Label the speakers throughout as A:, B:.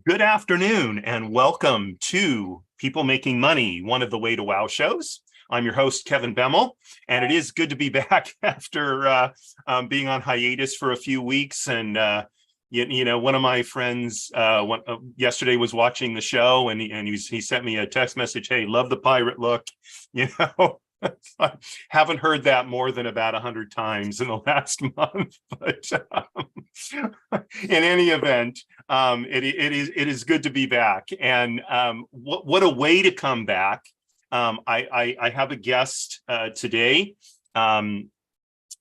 A: Good afternoon and welcome to People Making Money, one of the Way to Wow shows. I'm your host, Kevin Bemmel, and it is good to be back after being on hiatus for a few weeks. And, one of my friends yesterday was watching the show and he sent me a text message, "Hey, love the pirate look." You know, I haven't heard that more than about 100 times in the last month. But in any event, it is good to be back. And what a way to come back. I have a guest today, and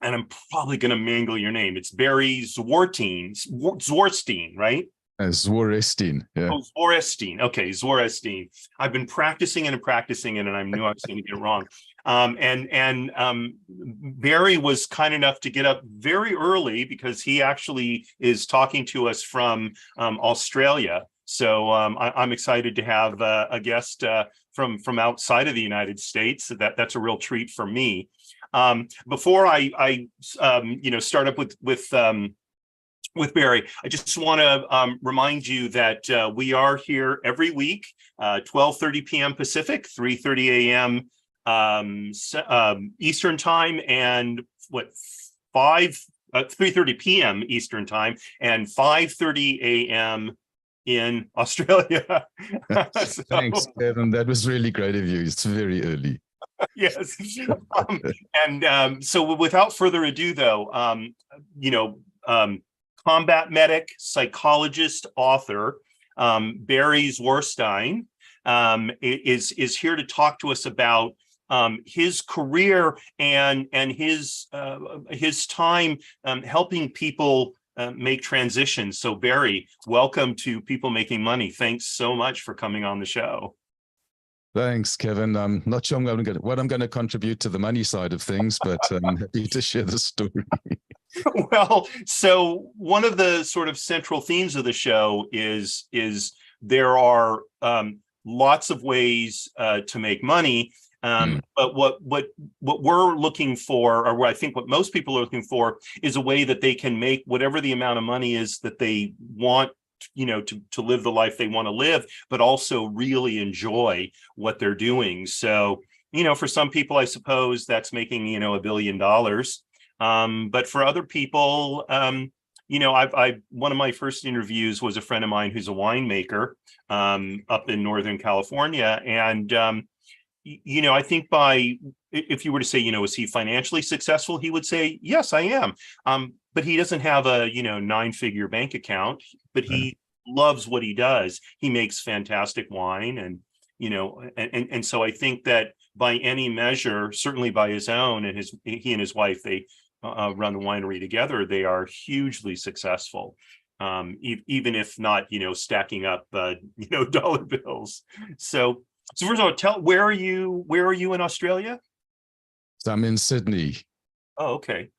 A: I'm probably going to mangle your name. It's Barry Zworestine, right?
B: Zworestine, yeah.
A: Oh, Zworestine. Okay, Zworestine. I've been practicing it, and I knew I was going to get it wrong. Barry was kind enough to get up very early because he actually is talking to us from Australia. So I'm excited to have a guest from outside of the United States. That's a real treat for me. Before I start up with Barry, I just want to remind you that we are here every week, 12:30 p.m. Pacific, 3:30 a.m. Eastern time, and 3:30 p.m. Eastern time, and 5:30 a.m. in Australia.
B: Thanks, Kevin. That was really great of you. It's very early.
A: Yes. So without further ado, though, combat medic, psychologist, author, Barry Zworestine is here to talk to us about his career and his time helping people make transitions. So Barry, welcome to People Making Money. Thanks so much for coming on the show.
B: Thanks, Kevin. I'm not sure what I'm going to contribute to the money side of things, but I'm happy to share the story.
A: Well, so one of the sort of central themes of the show is there are lots of ways to make money, but what we're looking for, or what I think what most people are looking for, is a way that they can make whatever the amount of money is that they want, to live the life they want to live, but also really enjoy what they're doing. So, for some people, I suppose that's making, $1 billion. But for other people, one of my first interviews was a friend of mine who's a winemaker up in Northern California. And, I think if you were to say, is he financially successful? He would say, yes, I am. But he doesn't have a, 9-figure bank account, but he loves what he does. He makes fantastic wine. And, and so I think that by any measure, certainly by his own, and he and his wife, they run the winery together, they are hugely successful, even if not, stacking up, dollar bills. So first of all, where are you in Australia?
B: So I'm in Sydney.
A: Oh, okay.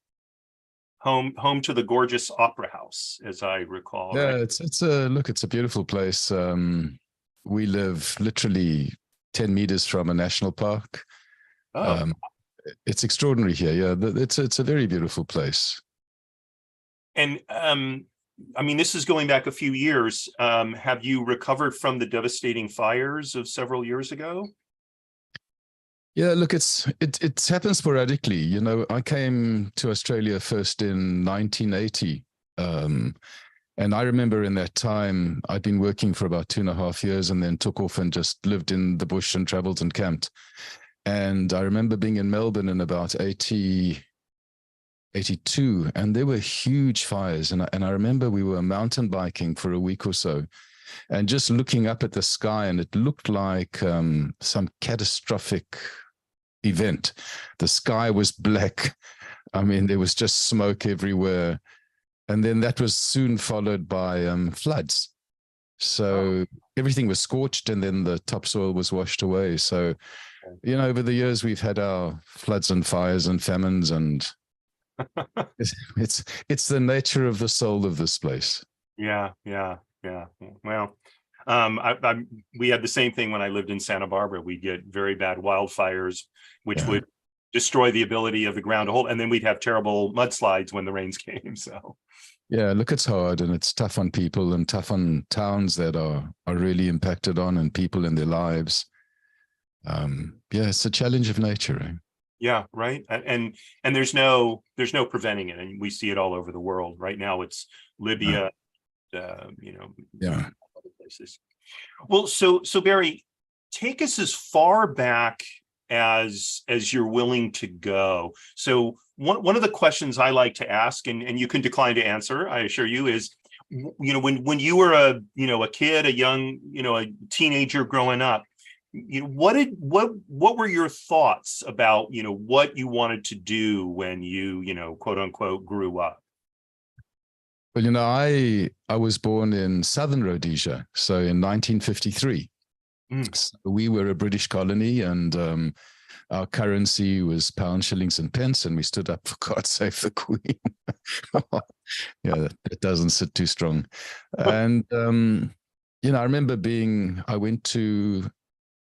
A: Home to the gorgeous Opera House, as I recall.
B: Yeah,
A: right?
B: it's a beautiful place. We live literally 10 meters from a national park.
A: Oh.
B: It's extraordinary here. Yeah, it's a very beautiful place.
A: And this is going back a few years. Have you recovered from the devastating fires of several years ago?
B: Yeah, look, it happens sporadically. I came to Australia first in 1980. And I remember in that time, I'd been working for about 2.5 years and then took off and just lived in the bush and traveled and camped. And I remember being in Melbourne in about 82, and there were huge fires. And I remember we were mountain biking for a week or so and just looking up at the sky, and it looked like some catastrophic event. The sky was black. There was just smoke everywhere. And then that was soon followed by floods. So everything was scorched, and then the topsoil was washed away. So, over the years, we've had our floods and fires and famines, and it's the nature of the soul of this place.
A: Yeah. Well, we had the same thing when I lived in Santa Barbara. We'd get very bad wildfires, which would destroy the ability of the ground to hold, and then we'd have terrible mudslides when the rains came. So,
B: Yeah, look, it's hard and it's tough on people and tough on towns that are really impacted on and people in their lives. Yeah, it's a challenge of nature. Eh?
A: Yeah, right. And there's no preventing it, and we see it all over the world right now. It's
B: Uh,
A: Libya, you know,
B: yeah.
A: other places. Well, so Barry, take us as far back as you're willing to go. So one of the questions I like to ask, and you can decline to answer, I assure you, is, when you were a kid, a young, a teenager growing up, what were your thoughts about what you wanted to do when you quote unquote grew up?
B: Well, I was born in southern Rhodesia, so in 1953.
A: Mm.
B: So we were a British colony, and our currency was pounds, shillings, and pence, and we stood up for God Save the Queen. Yeah, that doesn't sit too strong. And I remember I went to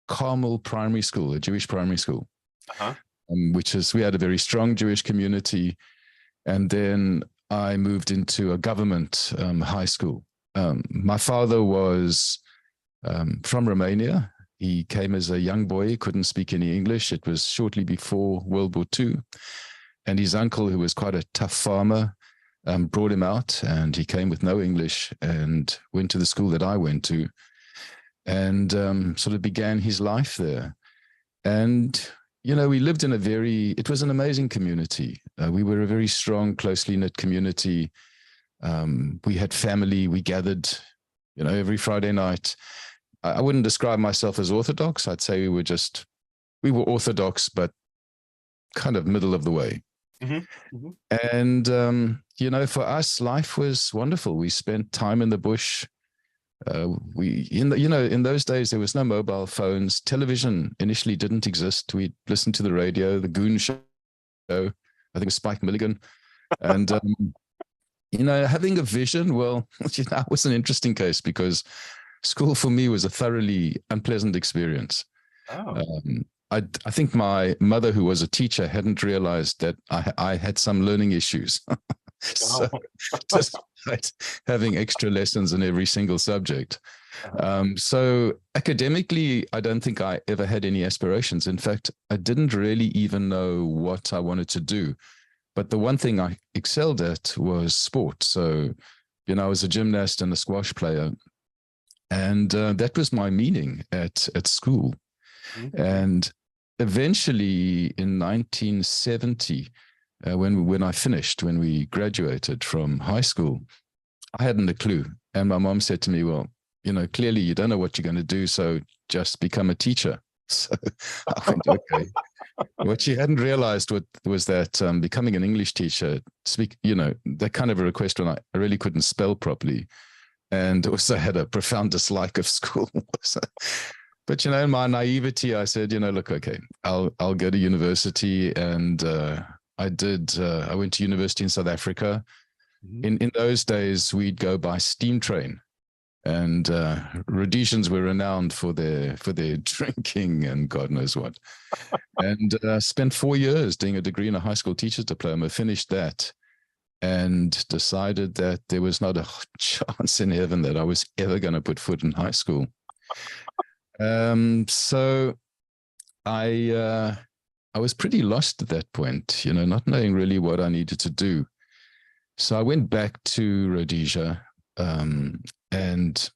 B: Carmel Primary School, a Jewish primary school,
A: Uh-huh.
B: we had a very strong Jewish community. And then I moved into a government high school. My father was from Romania. He came as a young boy, he couldn't speak any English. It was shortly before World War II. And his uncle, who was quite a tough farmer, brought him out, and he came with no English and went to the school that I went to, and sort of began his life there. And we lived in it was an amazing community. We were a very strong, closely knit community. We had family. We gathered, every Friday night. I wouldn't describe myself as Orthodox. I'd say we were Orthodox, but kind of middle of the way.
A: Mm-hmm. Mm-hmm.
B: And, for us, life was wonderful. We spent time in the bush. In those days, there was no mobile phones. Television initially didn't exist. We listened to the radio, the Goon Show, I think it was Spike Milligan. And, having a vision, well, that was an interesting case because school for me was a thoroughly unpleasant experience.
A: Oh.
B: I think my mother, who was a teacher, hadn't realized that I had some learning issues. So just having extra lessons in every single subject. So academically, I don't think I ever had any aspirations. In fact, I didn't really even know what I wanted to do. But the one thing I excelled at was sport. So, I was a gymnast and a squash player. And that was my meaning at school. Mm-hmm. And eventually in 1970, when we graduated from high school, I hadn't a clue. And my mom said to me, well, clearly you don't know what you're going to do, so just become a teacher. So I went, okay. What she hadn't realized was that becoming an English teacher, that kind of a request when I really couldn't spell properly, and also had a profound dislike of school. But, in my naivety, I said, look, okay, I'll go to university. And I did. I went to university in South Africa. Mm-hmm. In those days, we'd go by steam train. And Rhodesians were renowned for their drinking and God knows what. And spent 4 years doing a degree in a high school teacher's diploma, finished that, and decided that there was not a chance in heaven that I was ever going to put foot in high school. So I was pretty lost at that point, not knowing really what I needed to do. So I went back to Rhodesia, and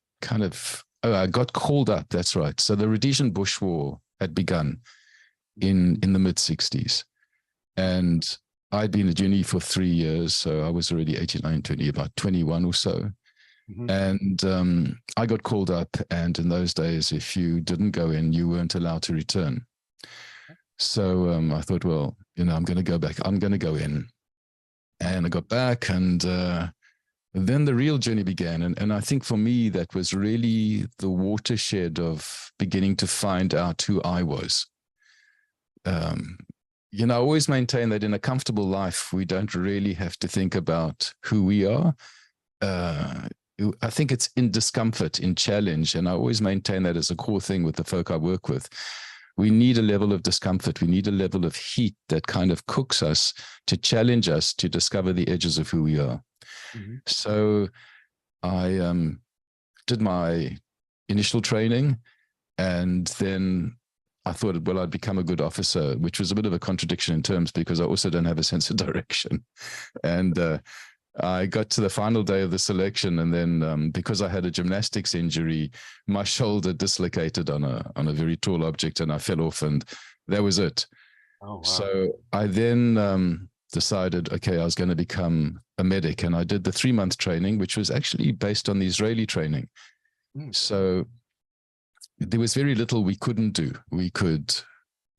B: I got called up. That's right. So the Rhodesian Bush War had begun in the mid-60s, and I'd been at uni for 3 years. So I was already 89, 20, about 21 or so. Mm-hmm. And I got called up, and in those days, if you didn't go in, you weren't allowed to return. So I thought, well, I'm going to go back. I'm going to go in. And I got back, and then the real journey began. And I think for me, that was really the watershed of beginning to find out who I was. I always maintain that in a comfortable life, we don't really have to think about who we are. I think it's in discomfort, in challenge. And I always maintain that as a core thing with the folk I work with. We need a level of discomfort. We need a level of heat that kind of cooks us to challenge us to discover the edges of who we are.
A: Mhm.
B: So I did my initial training, and then I thought, well, I'd become a good officer, which was a bit of a contradiction in terms because I also don't have a sense of direction. And I got to the final day of the selection, and then because I had a gymnastics injury, my shoulder dislocated on a very tall object, and I fell off, and that was it.
A: Oh, wow.
B: So I then decided, okay, I was going to become a medic, and I did the 3-month training, which was actually based on the Israeli training.
A: Mm.
B: So there was very little we couldn't do. We could,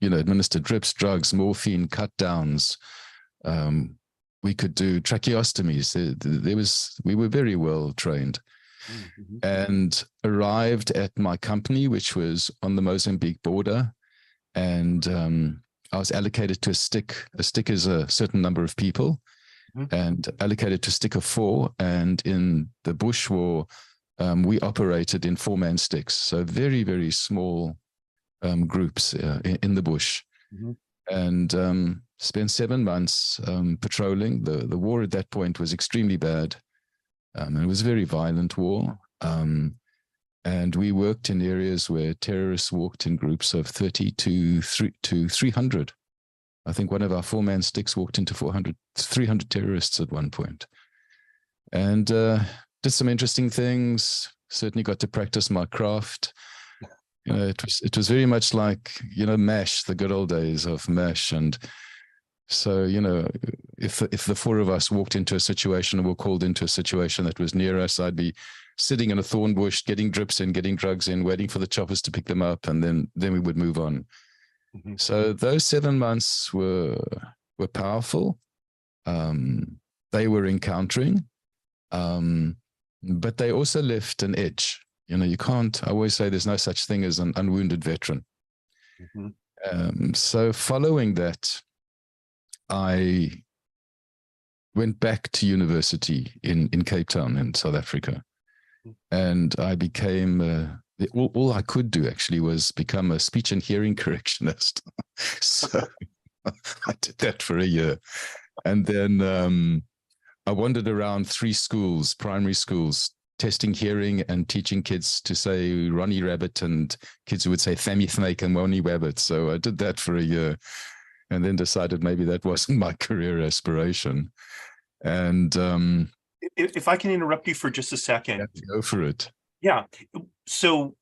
B: administer drips, drugs, morphine, cut downs. We could do tracheostomies. We were very well trained.
A: Mm-hmm.
B: And arrived at my company, which was on the Mozambique border. And I was allocated to a stick. A stick is a certain number of people, and allocated to a stick of 4. And in the bush war, we operated in 4-man sticks. So very, very small groups in the bush.
A: Mm-hmm.
B: And spent 7 months patrolling. The war at that point was extremely bad. And it was a very violent war. And we worked in areas where terrorists walked in groups of 30 to 300. I think one of our 4-man sticks walked into 300 terrorists at one point. And did some interesting things. Certainly got to practice my craft. It was very much like, MASH, the good old days of MASH. And so, if the 4 of us walked into a situation and were called into a situation that was near us, I'd be sitting in a thorn bush, getting drips in, getting drugs in, waiting for the choppers to pick them up, and then we would move on. Mm-hmm. So those 7 months were powerful. They were encountering, but they also left an edge. You can't, I always say there's no such thing as an unwounded veteran. Mm-hmm. So following that, I went back to university in Cape Town in South Africa. And I became, all I could do actually was become a speech and hearing correctionist. So I did that for a year. And then I wandered around 3 schools, primary schools, testing hearing and teaching kids to say Ronnie Rabbit, and kids who would say Thammy Snake and Wonnie Wabbit. So I did that for a year, and then decided maybe that wasn't my career aspiration. And
A: if I can interrupt you for just a second.
B: Go for it.
A: Yeah. So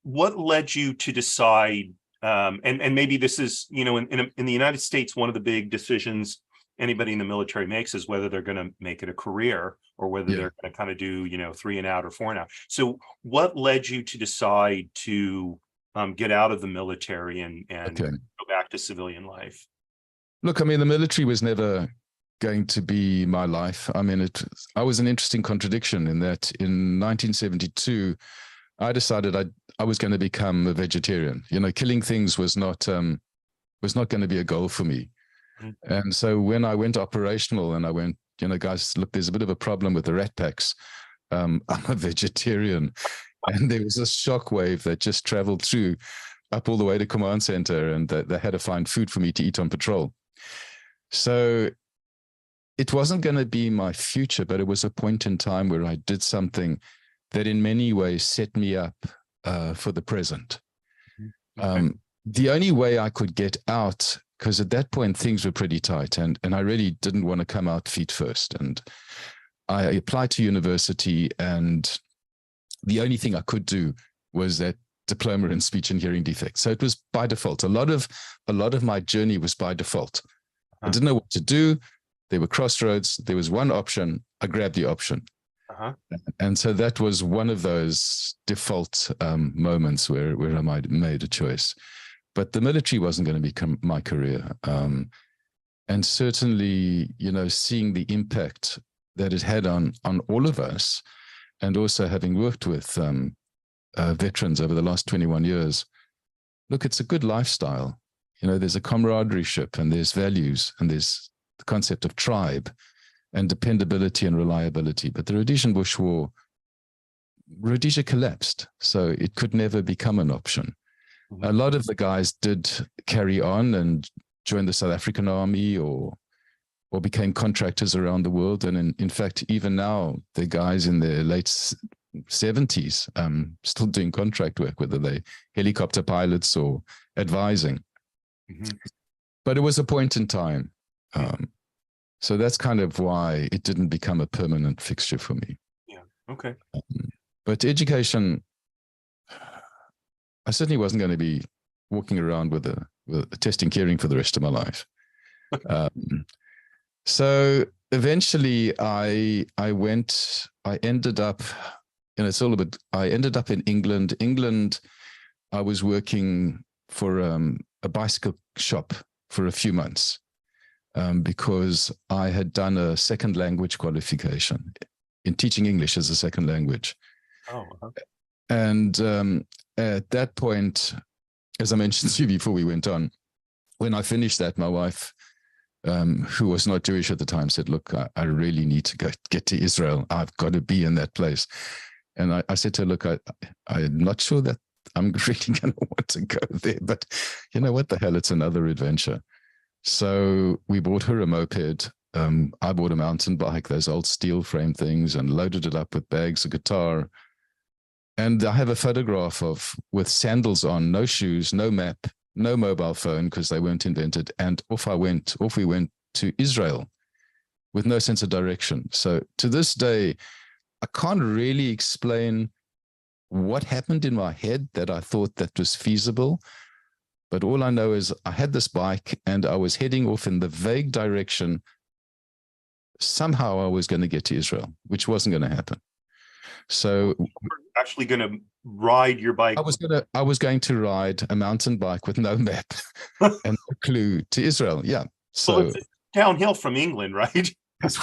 A: what led you to decide, and maybe this is, in the United States, one of the big decisions anybody in the military makes is whether they're going to make it a career or whether they're going to kind of do, 3 and out or 4 and out. So what led you to decide to get out of the military and go back to civilian life?
B: Look, I mean, the military was never going to be my life. I mean, I was an interesting contradiction in that in 1972, I decided I was going to become a vegetarian. Killing things was not going to be a goal for me. Mm-hmm. And so when I went operational and I went, guys, look, there's a bit of a problem with the rat packs. I'm a vegetarian. And there was a shockwave that just traveled through up all the way to command center, and they had to find food for me to eat on patrol. So it wasn't going to be my future, but it was a point in time where I did something that in many ways set me up for the present. Okay. The only way I could get out, because at that point things were pretty tight, and I really didn't want to come out feet first. And I applied to university, and the only thing I could do was that diploma in speech and hearing defects. So it was by default. A lot of my journey was by default. I didn't know what to do. There were crossroads. There was one option. I grabbed the option. And so that was one of those default moments where I made a choice. But the military wasn't going to become my career. And certainly, seeing the impact that it had on all of us, and also having worked with veterans over the last 21 years, look, it's a good lifestyle. There's a camaraderie-ship, and there's values, and there's the concept of tribe and dependability and reliability. But the Rhodesian Bush War, Rhodesia collapsed, so it could never become an option. Mm-hmm. A lot of the guys did carry on and join the South African Army or or became contractors around the world. And in fact, even now, the guys in their late 70s still doing contract work, whether they helicopter pilots or advising. Mm-hmm. But it was a point in time. So that's kind of why it didn't become a permanent fixture for me.
A: Yeah. Okay.
B: But education, I certainly wasn't going to be walking around with a testing caring for the rest of my life. So eventually I ended up, and it's all about, I ended up in England. I was working for a bicycle shop for a few months because I had done a second language qualification in teaching English as a second language.
A: Oh, okay.
B: And at that point, as I mentioned to you before we went on, when I finished that, my wife, who was not Jewish at the time, said, look, I really need to get to Israel. I've got to be in that place. And I said to her, look, I'm not sure that I'm really going to want to go there, but you know what the hell, it's another adventure. So we bought her a moped. I bought a mountain bike, those old steel frame things, and loaded it up with bags, a guitar. And I have a photograph with sandals on, no shoes, no map, no mobile phone because they weren't invented. And off we went to Israel with no sense of direction. So to this day, I can't really explain what happened in my head that I thought that was feasible. But all I know is I had this bike and I was heading off in the vague direction. Somehow I was going to get to Israel, which wasn't going to happen. So
A: you were actually going to ride your bike.
B: I was going to ride a mountain bike with no map and no clue to Israel. Yeah. So
A: well, it's downhill from England, right?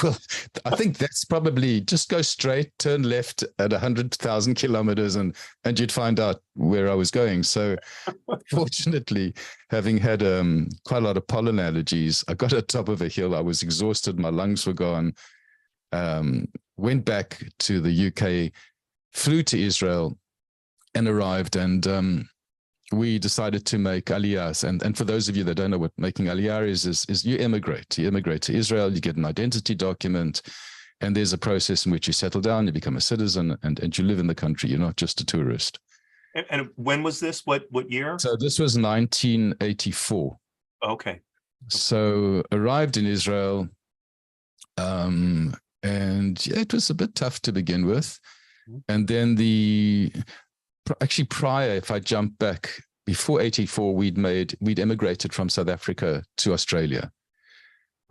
B: Well, I think that's probably just go straight, turn left at 100,000 kilometers and you'd find out where I was going. So fortunately, having had quite a lot of pollen allergies, I got to the top of a hill. I was exhausted. My lungs were gone. Went back to the UK, flew to Israel and arrived. And we decided to make Aliyah. And for those of you that don't know what making Aliyah is you immigrate. You immigrate to Israel, you get an identity document, and there's a process in which you settle down, you become a citizen, and you live in the country. You're not just a tourist.
A: And when was this? What year?
B: So this was 1984.
A: Okay.
B: So arrived in Israel, and yeah, it was a bit tough to begin with. And then actually prior, if I jump back, before 84, we'd emigrated from South Africa to Australia.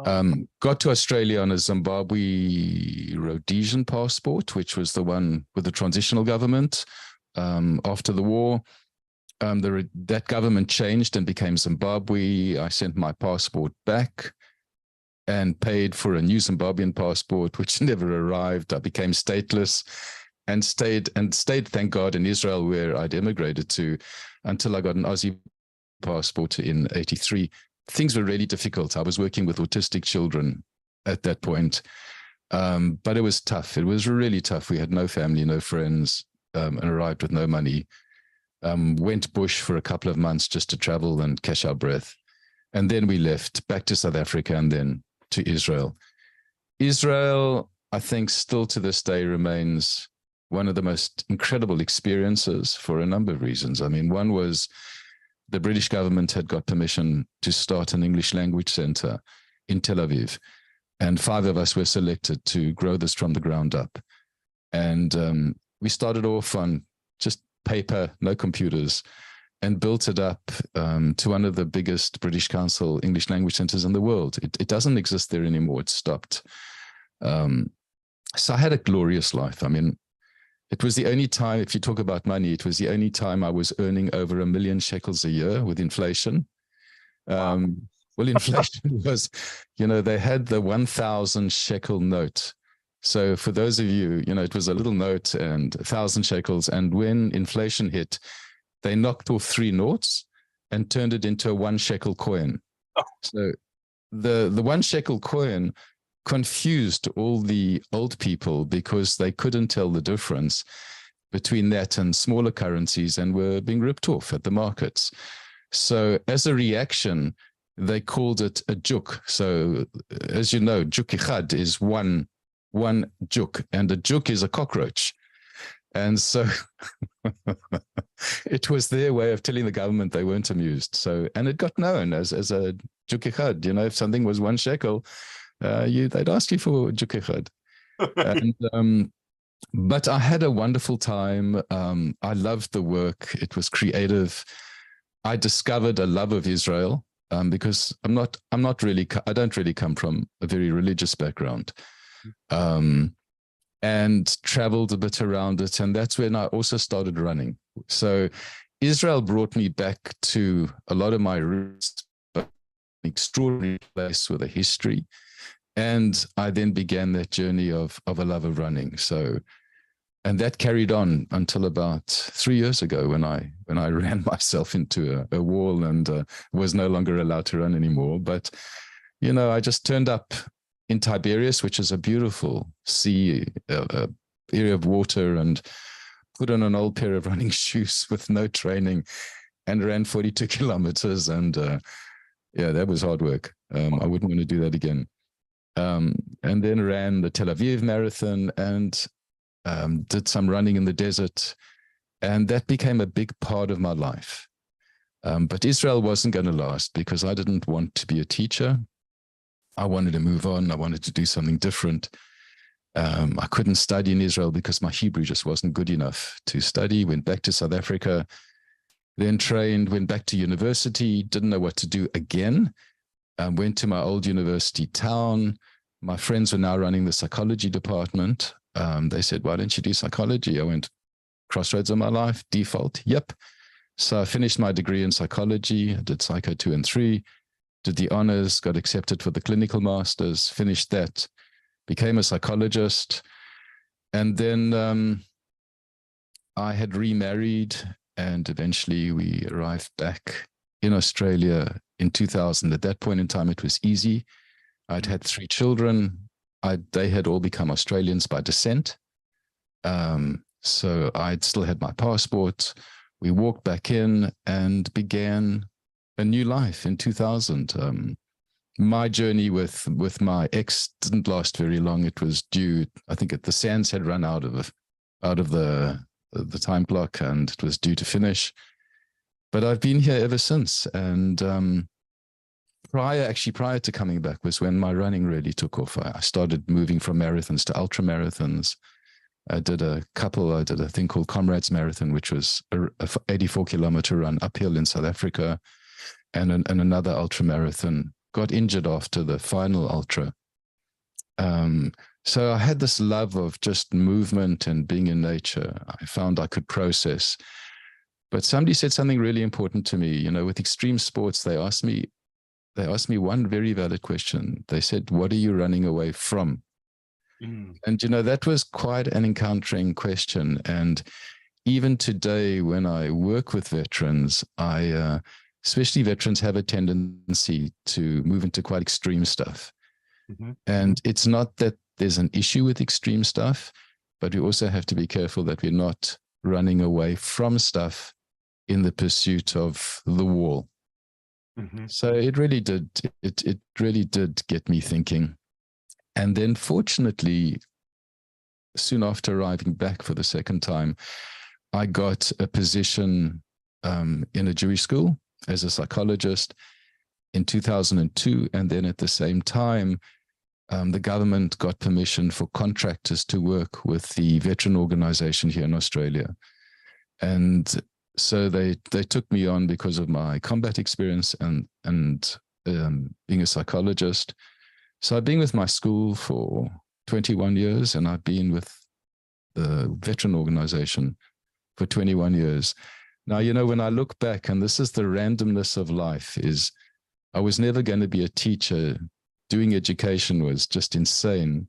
B: Got to Australia on a Zimbabwe Rhodesian passport, which was the one with the transitional government. After the war, that government changed and became Zimbabwe. I sent my passport back and paid for a new Zimbabwean passport, which never arrived. I became stateless and stayed, thank God, in Israel, where I'd immigrated to, until I got an Aussie passport in 83. Things were really difficult. I was working with autistic children at that point, but it was tough. It was really tough. We had no family, no friends, and arrived with no money. Went bush for a couple of months just to travel and catch our breath. And then we left back to South Africa and then to Israel. Israel, I think, still to this day remains one of the most incredible experiences for a number of reasons. I mean, one was the British government had got permission to start an English language center in Tel Aviv, and 5 of us were selected to grow this from the ground up. And we started off on just paper, no computers, and built it up to one of the biggest British Council English language centers in the world. It doesn't exist there anymore. It stopped. So I had a glorious life. I mean, it was the only time, if you talk about money, it was the only time I was earning over 1 million shekels a year with inflation. Wow. Well, inflation was, they had the 1,000 shekel note. So for those of you, it was a little note and 1,000 shekels. And when inflation hit, they knocked off 3 noughts and turned it into a 1 shekel coin. Oh. So the 1 shekel coin confused all the old people because they couldn't tell the difference between that and smaller currencies and were being ripped off at the markets. So as a reaction, they called it a juk. So as you know, juk ichad is one juk, and a juk is a cockroach. And so it was their way of telling the government they weren't amused. So, and it got known as a juk ichad. You know, if something was 1 shekel, they'd ask you for juk ichad. And but I had a wonderful time. I loved the work. It was creative. I discovered a love of Israel because I don't really come from a very religious background, and traveled a bit around it. And that's when I also started running. So Israel brought me back to a lot of my roots, but an extraordinary place with a history. And I then began that journey of a love of running. So, and that carried on until about 3 years ago when I ran myself into a wall and was no longer allowed to run anymore. But, you know, I just turned up in Tiberias, which is a beautiful sea, area of water, and put on an old pair of running shoes with no training and ran 42 kilometers. And yeah, that was hard work. I wouldn't want to do that again. And then ran the Tel Aviv marathon and did some running in the desert. And that became a big part of my life. But Israel wasn't going to last because I didn't want to be a teacher. I wanted to move on. I wanted to do something different. I couldn't study in Israel because my Hebrew just wasn't good enough to study. Went back to South Africa, then trained, went back to university, didn't know what to do again. Went to my old university town. My friends were now running the psychology department. They said, why don't you do psychology? I went, crossroads of my life, default, yep. So I finished my degree in psychology. I did Psycho 2 and 3, did the honors, got accepted for the clinical masters, finished that, became a psychologist. And then I had remarried, and eventually we arrived back in Australia in 2000. At that point in time, it was easy. I'd had 3 children. They had all become Australians by descent. So I'd still had my passport. We walked back in and began a new life in 2000. My journey with my ex didn't last very long. It was due, I think the sands had run out of the time clock, and it was due to finish. But I've been here ever since. And prior to coming back was when my running really took off. I started moving from marathons to ultra marathons. I did a thing called Comrades Marathon, which was a 84-kilometer run uphill in South Africa, and another ultra marathon. Got injured after the final ultra. So I had this love of just movement and being in nature. I found I could process. But somebody said something really important to me. You know, with extreme sports, they asked me one very valid question. They said, what are you running away from? And, you know, that was quite an encountering question. And even today, when I work with veterans, especially veterans have a tendency to move into quite extreme stuff. And it's not that there's an issue with extreme stuff, but we also have to be careful that we're not running away from stuff in the pursuit of the wall. So it really did get me thinking. And then fortunately, soon after arriving back for the second time, I got a position in a Jewish school as a psychologist in 2002. And then at the same time, the government got permission for contractors to work with the veteran organization here in Australia. And so they took me on because of my combat experience and being a psychologist. So I've been with my school for 21 years, and I've been with the veteran organization for 21 years. Now, you know, when I look back, and this is the randomness of life, is I was never going to be a teacher. Doing education was just insane.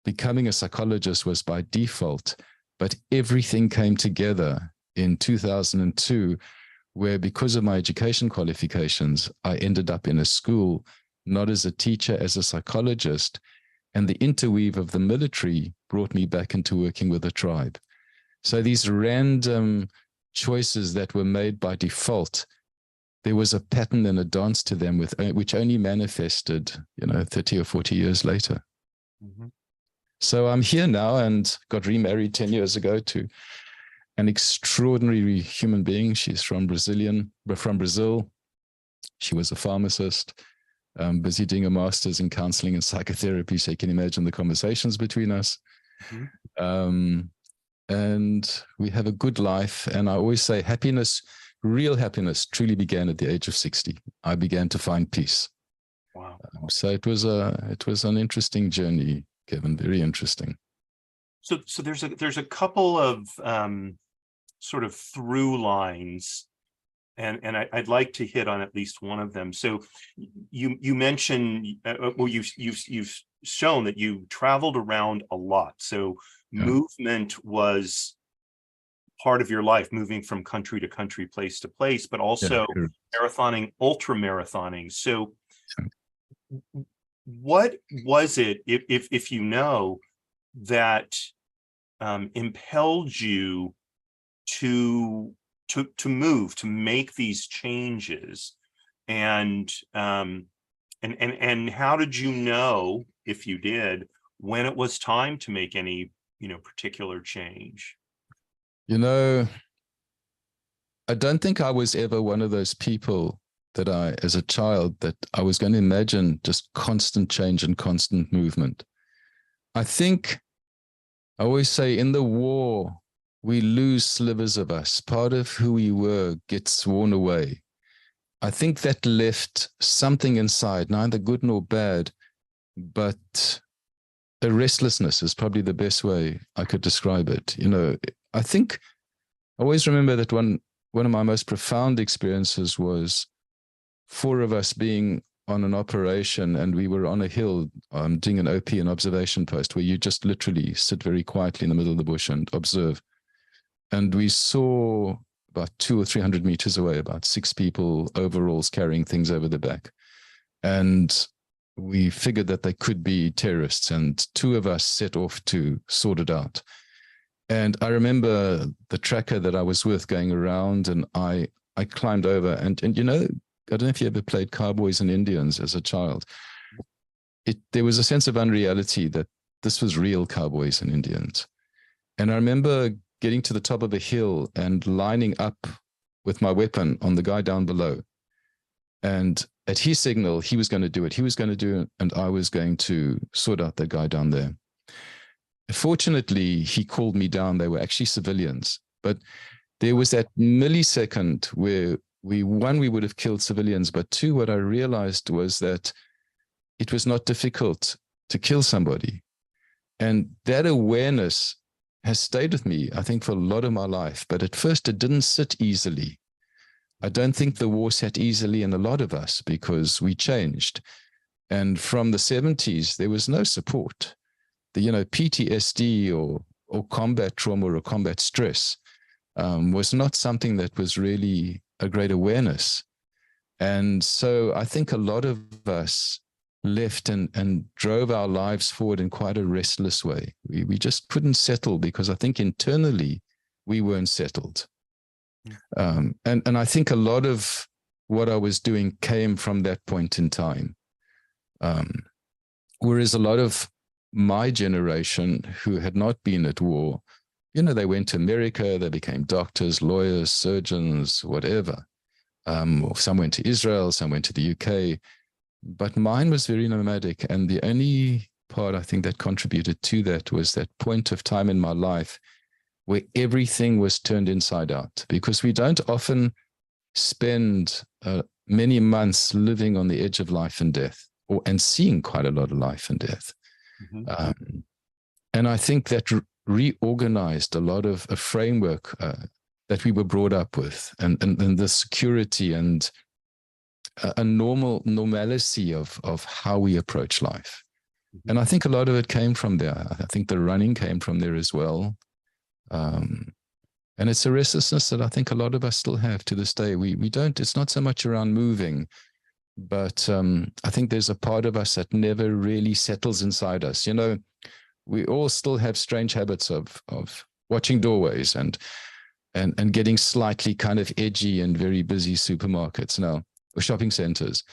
B: Becoming a psychologist was by default, but everything came together in 2002, where because of my education qualifications, I ended up in a school, not as a teacher, as a psychologist. And the interweave of the military brought me back into working with a tribe. So these random choices that were made by default there was a pattern and a dance to them which only manifested, 30 or 40 years later.
A: Mm-hmm.
B: So I'm here now and got remarried 10 years ago to an extraordinary human being. She's from Brazil. She was a pharmacist, busy doing a master's in counseling and psychotherapy. So you can imagine the conversations between us. Mm-hmm. And we have a good life. And I always say happiness, real happiness, truly began at the age of 60. I began to find peace.
A: Wow.
B: So it was an interesting journey, Kevin, very interesting.
A: So there's a couple of sort of through lines, and I'd like to hit on at least one of them. So you mentioned, well, you've shown that you traveled around a lot. So movement was part of your life, moving from country to country, place to place, but also marathoning, ultra marathoning. So what was it, if you know, that impelled you to move, to make these changes, and how did you know, if you did, when it was time to make any particular change?
B: I don't think I was ever one of those people that as a child, that I was going to imagine just constant change and constant movement. I think I always say in the war, we lose slivers of us. Part of who we were gets worn away. I think that left something inside, neither good nor bad, but a restlessness is probably the best way I could describe it. I think I always remember that one of my most profound experiences was 4 of us being on an operation, and we were on a hill doing an OP, an observation post, where you just literally sit very quietly in the middle of the bush and observe. And we saw about 200 or 300 meters away, about 6 people, overalls, carrying things over the back. And we figured that they could be terrorists, and 2 of us set off to sort it out. And I remember the tracker that I was with going around, and I climbed over, and I don't know if you ever played Cowboys and Indians as a child. There was a sense of unreality that this was real cowboys and Indians. And I remember getting to the top of a hill and lining up with my weapon on the guy down below. And at his signal, he was going to do it. He was going to do it, and I was going to sort out that guy down there. Fortunately, he called me down. They were actually civilians. But there was that millisecond where we would have killed civilians, but 2, what I realized was that it was not difficult to kill somebody. And that awareness has stayed with me, I think, for a lot of my life. But at first, it didn't sit easily. I don't think the war sat easily in a lot of us because we changed. And from the 70s, there was no support. The PTSD or combat trauma or combat stress was not something that was really a great awareness. And so I think a lot of us left and drove our lives forward in quite a restless way. We just couldn't settle because I think internally we weren't settled. And I think a lot of what I was doing came from that point in time. Whereas a lot of my generation who had not been at war, they went to America, they became doctors, lawyers, surgeons, whatever. Or some went to Israel, some went to the UK. But mine was very nomadic. And the only part I think that contributed to that was that point of time in my life where everything was turned inside out. Because we don't often spend many months living on the edge of life and death, and seeing quite a lot of life and death. Mm-hmm. And I think that reorganized a lot of a framework that we were brought up with, and the security and a normalcy of how we approach life. Mm-hmm. And I think a lot of it came from there. I think the running came from there as well. And it's a restlessness that I think a lot of us still have to this day. We don't, it's not so much around moving, but I think there's a part of us that never really settles inside us. We all still have strange habits of watching doorways and and getting slightly kind of edgy and very busy supermarkets now, or shopping centers.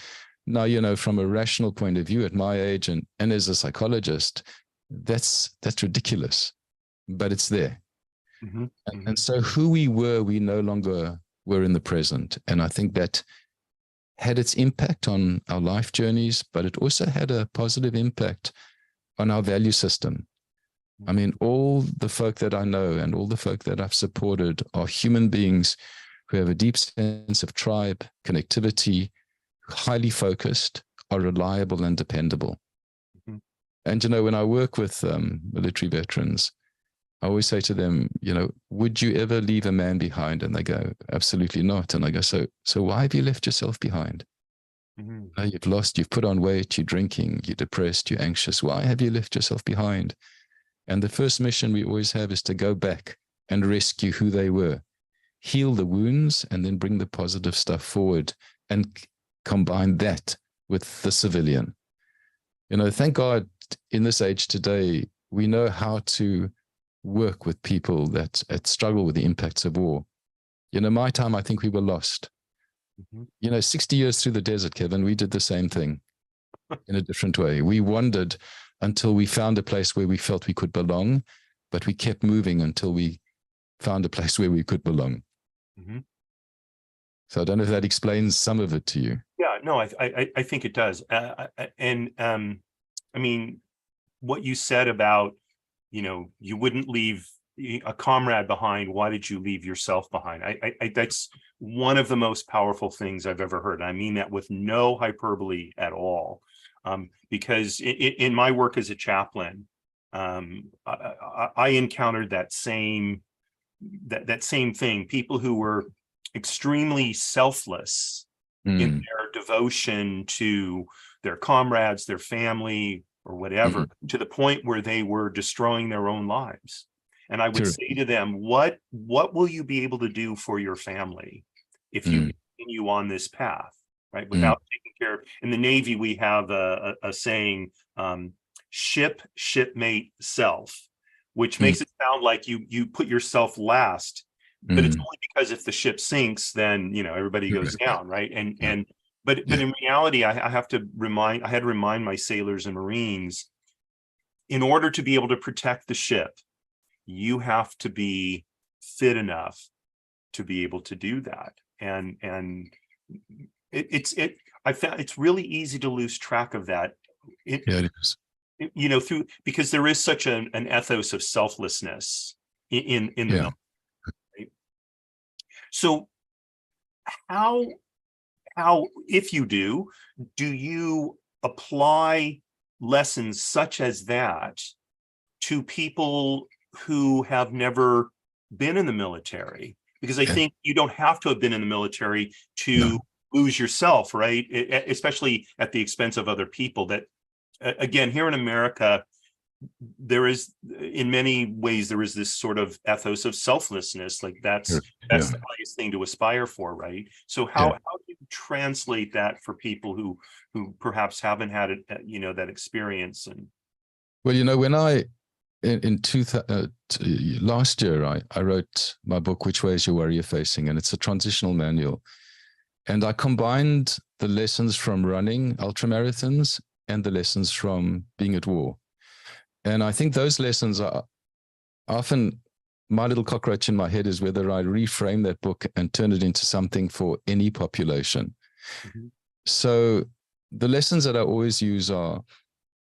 B: Now, from a rational point of view at my age and as a psychologist, that's ridiculous, but it's there.
A: Mm-hmm. Mm-hmm.
B: And so who we were, we no longer were in the present. And I think that had its impact on our life journeys, but it also had a positive impact on our value system. I mean, all the folk that I know and all the folk that I've supported are human beings who have a deep sense of tribe, connectivity, highly focused, are reliable and dependable. Mm-hmm. And, when I work with military veterans, I always say to them, would you ever leave a man behind? And they go, absolutely not. And I go, so why have you left yourself behind? Mm-hmm. You've put on weight, you're drinking, you're depressed, you're anxious. Why have you left yourself behind? And the first mission we always have is to go back and rescue who they were, heal the wounds, and then bring the positive stuff forward and combine that with the civilian. Thank God in this age today, we know how to work with people that struggle with the impacts of war. My time, I think we were lost. Mm-hmm. 60 years through the desert, Kevin, we did the same thing in a different way. We wandered until we found a place where we felt we could belong, but we kept moving until we found a place where we could belong. Mm-hmm. So I don't know if that explains some of it to you.
A: Yeah, no, I think it does. I mean, what you said about, you wouldn't leave a comrade behind. Why did you leave yourself behind? I that's one of the most powerful things I've ever heard. I mean that with no hyperbole at all. Because in my work as a chaplain, I encountered that same thing. People who were extremely selfless in their devotion to their comrades, their family, or whatever, to the point where they were destroying their own lives. And I would say to them, what will you be able to do for your family if you continue on this path, right? Without taking care of. In the Navy, we have a saying, shipmate, self, which makes it sound like you put yourself last. But it's only because if the ship sinks, then everybody goes down, right? But in reality, I had to remind my sailors and Marines, in order to be able to protect the ship, you have to be fit enough to be able to do that. And I found it's really easy to lose track of that. It is. Because there is such an ethos of selflessness in the military. So how, if you do you apply lessons such as that to people who have never been in the military? Because I think you don't have to have been in the military to lose yourself, right? Especially at the expense of other people. That, again, here in America, there is, in many ways, there is this sort of ethos of selflessness. Like that's the highest thing to aspire for, right? So how do you translate that for people who perhaps haven't had it, that experience? And
B: well, when last year, I wrote my book, Which Way Is Your Warrior Facing? And it's a transitional manual. And I combined the lessons from running ultramarathons and the lessons from being at war. And I think those lessons are often, my little cockroach in my head is whether I reframe that book and turn it into something for any population. Mm-hmm. So the lessons that I always use are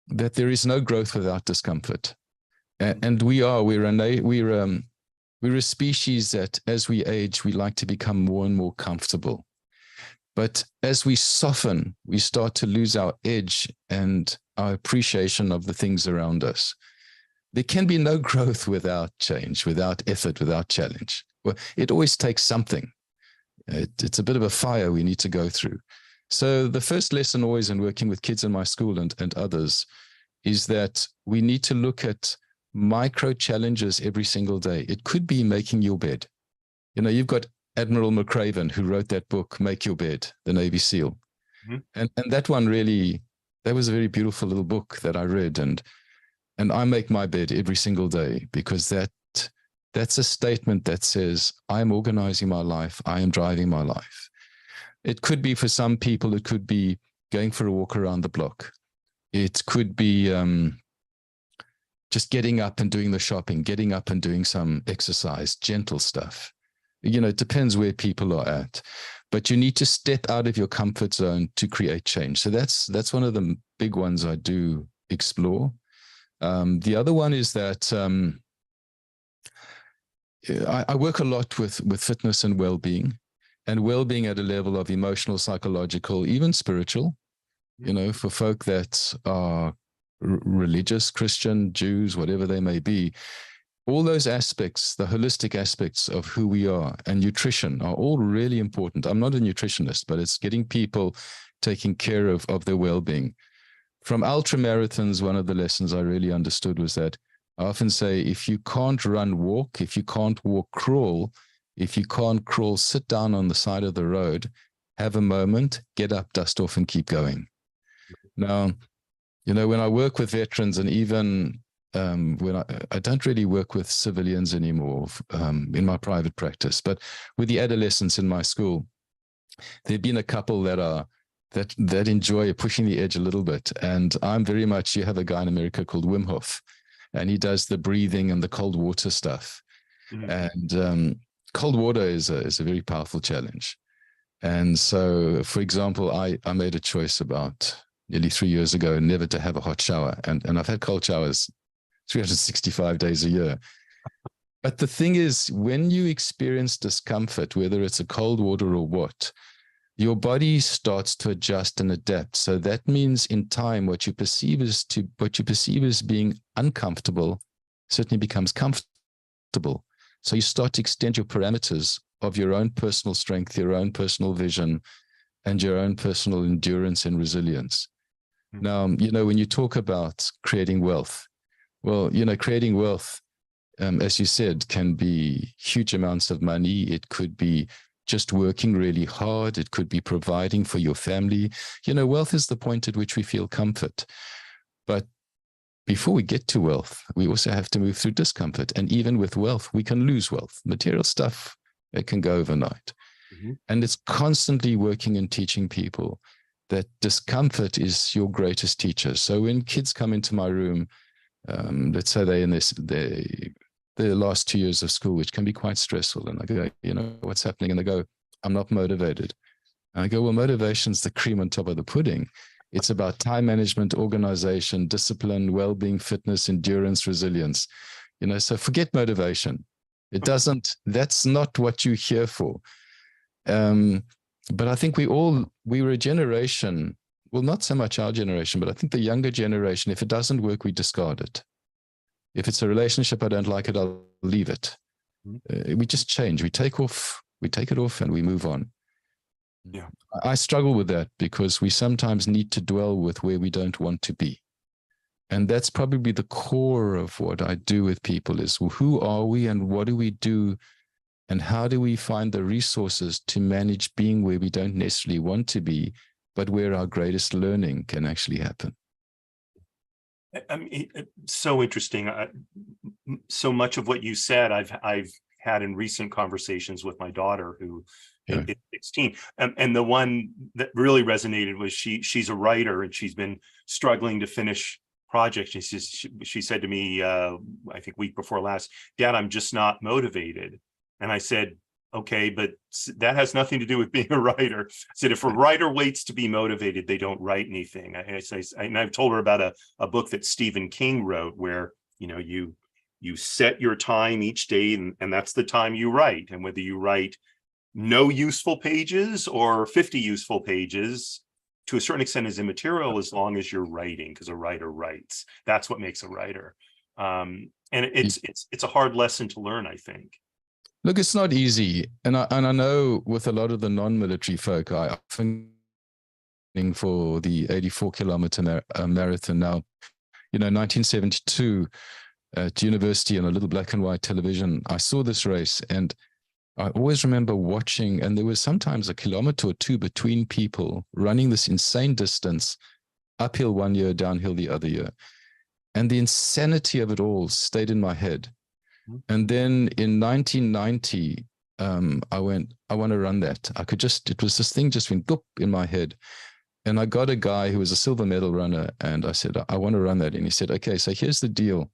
B: that there is no growth without discomfort. And we're a species that, as we age, we like to become more and more comfortable. But as we soften, we start to lose our edge and our appreciation of the things around us. There can be no growth without change, without effort, without challenge. Well, it always takes something. It's a bit of a fire we need to go through. So the first lesson always in working with kids in my school and others is that we need to look at micro challenges every single day. It could be making your bed. You've got Admiral McCraven, who wrote that book, Make Your Bed, the Navy SEAL. Mm-hmm. And that one really, that was a very beautiful little book that I read. And I make my bed every single day because that That's a statement that says, I am organizing my life. I am driving my life. It could be for some people, it could be going for a walk around the block. It could be just getting up and doing the shopping, getting up and doing some exercise, gentle stuff. It depends where people are at. But you need to step out of your comfort zone to create change. So that's one of the big ones I do explore. The other one is that I work a lot with fitness and well-being, and well-being at a level of emotional, psychological, even spiritual, for folk that are religious, Christian, Jews, whatever they may be. All those aspects, the holistic aspects of who we are, and nutrition are all really important. I'm not a nutritionist, but it's getting people taking care of their well-being. From ultra marathons, one of the lessons I really understood was that I often say, if you can't run, walk. If you can't walk, crawl. If you can't crawl, sit down on the side of the road, have a moment, get up, dust off, and keep going. Now, when I work with veterans, and even when I don't really work with civilians anymore in my private practice, but with the adolescents in my school, there've been a couple that enjoy pushing the edge a little bit. And I'm very much, you have a guy in America called Wim Hof, and he does the breathing and the cold water stuff. And cold water is a very powerful challenge. And so, for example, I made a choice about nearly 3 years ago never to have a hot shower. And I've had cold showers 365 days a year. But the thing is, when you experience discomfort, whether it's a cold water or what, your body starts to adjust and adapt. So that means in time, what you perceive as being uncomfortable certainly becomes comfortable. So you start to extend your parameters of your own personal strength, your own personal vision, and your own personal endurance and resilience. Now, when you talk about creating wealth, well, creating wealth, as you said, can be huge amounts of money. It could be just working really hard. It could be providing for your family. Wealth is the point at which we feel comfort. But before we get to wealth, we also have to move through discomfort. And even with wealth, we can lose wealth. Material stuff, it can go overnight. And it's constantly working and teaching people that discomfort is your greatest teacher. So when kids come into my room, let's say they're in the last 2 years of school, which can be quite stressful. And I go, what's happening? And they go, I'm not motivated. And I go, well, motivation's the cream on top of the pudding. It's about time management, organization, discipline, well-being, fitness, endurance, resilience. So forget motivation. That's not what you're here for. But I think we were a generation, well, not so much our generation, but I think the younger generation, if it doesn't work, we discard it. If it's a relationship, I don't like it, I'll leave it. We just change. We take it off and we move on.
A: Yeah.
B: I struggle with that because we sometimes need to dwell with where we don't want to be. And that's probably the core of what I do with people is, well, who are we and what do we do? And how do we find the resources to manage being where we don't necessarily want to be, but where our greatest learning can actually happen?
A: I mean, so interesting. So much of what you said, I've had in recent conversations with my daughter, who is 16, and the one that really resonated was she's a writer and she's been struggling to finish projects. She said to me, I think week before last, Dad, I'm just not motivated. And I said, okay, but that has nothing to do with being a writer. I said, if a writer waits to be motivated, they don't write anything. And I've told her about a book that Stephen King wrote, where you set your time each day, and that's the time you write. And whether you write no useful pages or 50 useful pages, to a certain extent is immaterial as long as you're writing, because a writer writes. That's what makes a writer. And it's a hard lesson to learn, I think.
B: Look, it's not easy. And I know with a lot of the non-military folk, I often for the 84-kilometer marathon now, 1972 at university on a little black and white television, I saw this race and I always remember watching, and there was sometimes a kilometer or two between people running this insane distance, uphill one year, downhill the other year. And the insanity of it all stayed in my head. And then in 1990, I went, I want to run that. It was this thing just went boop in my head. And I got a guy who was a silver medal runner, and I said, I want to run that. And he said, okay, so here's the deal.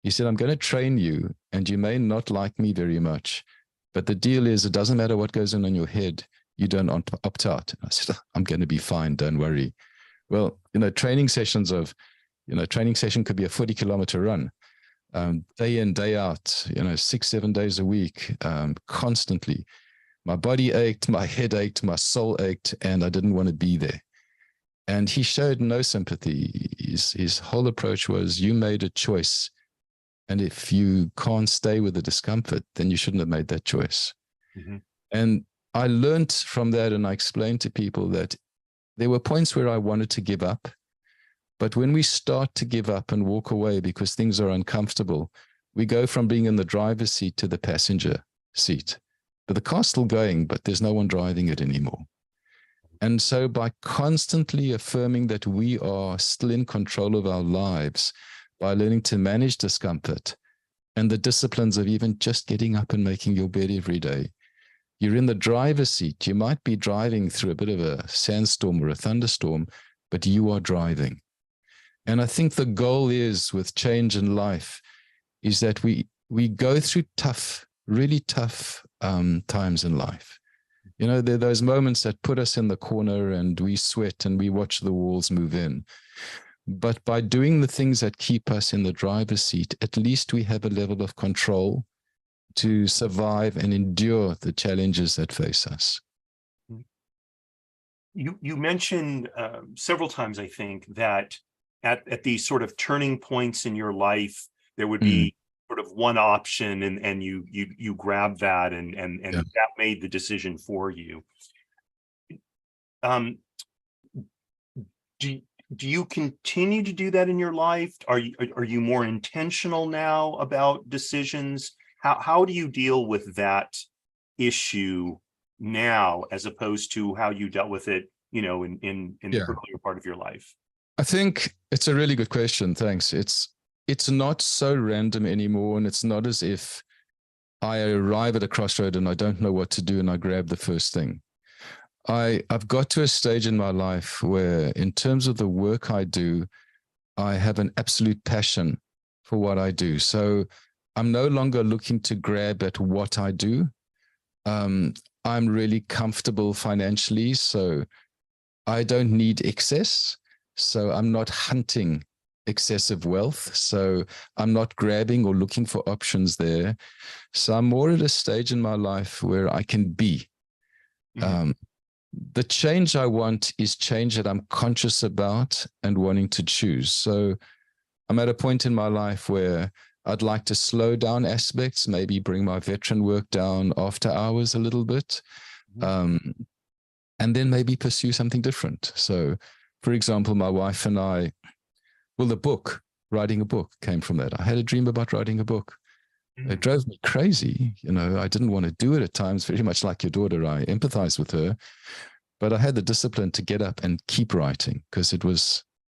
B: He said, I'm going to train you, and you may not like me very much, but the deal is it doesn't matter what goes on in your head. You don't opt out. And I said, I'm going to be fine. Don't worry. Well, training session could be a 40-kilometer run, day in, day out, 6-7 days a week, constantly. My body ached, my head ached, my soul ached, and I didn't want to be there. And he showed no sympathy. His whole approach was, you made a choice. And if you can't stay with the discomfort, then you shouldn't have made that choice. Mm-hmm. And I learned from that, and I explained to people that there were points where I wanted to give up. But when we start to give up and walk away because things are uncomfortable, we go from being in the driver's seat to the passenger seat. But the car's still going, but there's no one driving it anymore. And so by constantly affirming that we are still in control of our lives, by learning to manage discomfort and the disciplines of even just getting up and making your bed every day, you're in the driver's seat. You might be driving through a bit of a sandstorm or a thunderstorm, but you are driving. And I think the goal is, with change in life, is that we go through tough, really tough times in life. There are those moments that put us in the corner and we sweat and we watch the walls move in. But by doing the things that keep us in the driver's seat, at least we have a level of control to survive and endure the challenges that face us.
A: You mentioned several times, I think, that at these sort of turning points in your life, there would be sort of one option, and you grab that, and that made the decision for you. Do you continue to do that in your life? Are you more intentional now about decisions? How do you deal with that issue now, as opposed to how you dealt with it, in the earlier part of your life?
B: I think it's a really good question. Thanks. It's not so random anymore, and it's not as if I arrive at a crossroad and I don't know what to do and I grab the first thing. I've got to a stage in my life where, in terms of the work I do, I have an absolute passion for what I do. So I'm no longer looking to grab at what I do. I'm really comfortable financially, so I don't need excess. So I'm not hunting excessive wealth. So I'm not grabbing or looking for options there. So I'm more at a stage in my life where I can be. Mm-hmm. The change I want is change that I'm conscious about and wanting to choose. So I'm at a point in my life where I'd like to slow down aspects, maybe bring my veteran work down after hours a little bit, and then maybe pursue something different. So, for example, my wife and I, writing a book came from that. I had a dream about writing a book. It drove me crazy. I didn't want to do it at times, very much like your daughter. I empathized with her, but I had the discipline to get up and keep writing because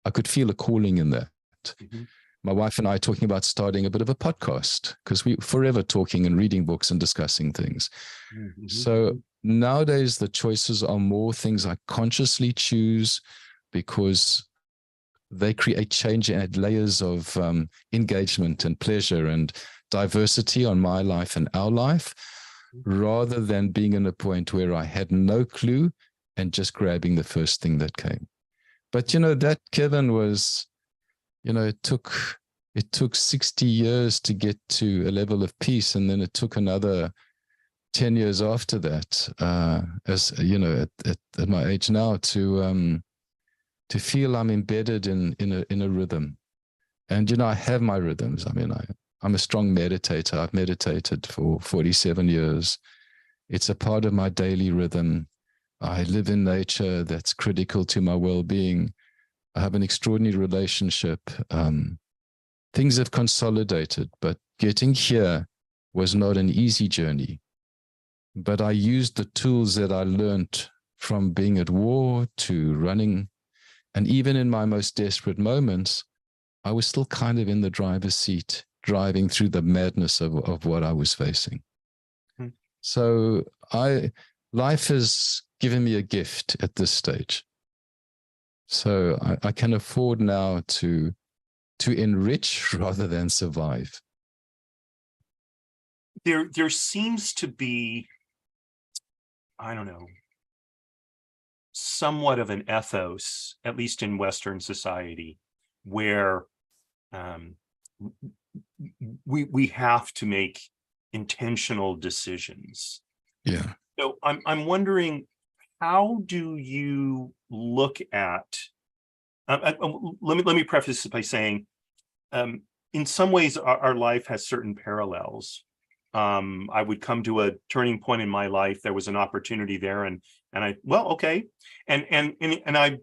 B: I could feel a calling in that. Mm-hmm. My wife and I talking about starting a bit of a podcast because we forever talking and reading books and discussing things. Mm-hmm. So nowadays the choices are more things I consciously choose because they create change and add layers of engagement and pleasure and diversity on my life and our life, rather than being in a point where I had no clue and just grabbing the first thing that came. But that, Kevin, was, it took 60 years to get to a level of peace, and then it took another 10 years after that, at my age now, to feel I'm embedded in a rhythm. And I have my rhythms. I mean, I'm a strong meditator. I've meditated for 47 years. It's a part of my daily rhythm. I live in nature that's critical to my well-being. I have an extraordinary relationship. Things have consolidated, but getting here was not an easy journey. But I used the tools that I learned from being at war to running. And even in my most desperate moments, I was still kind of in the driver's seat driving through the madness of what I was facing.
A: Hmm.
B: So life has given me a gift at this stage. So I can afford now to enrich rather than survive.
A: There seems to be, I don't know, somewhat of an ethos, at least in Western society, where we have to make intentional decisions.
B: Yeah.
A: So I'm wondering, how do you look at? Let me preface this by saying, in some ways, our life has certain parallels. I would come to a turning point in my life. There was an opportunity there, and okay, and I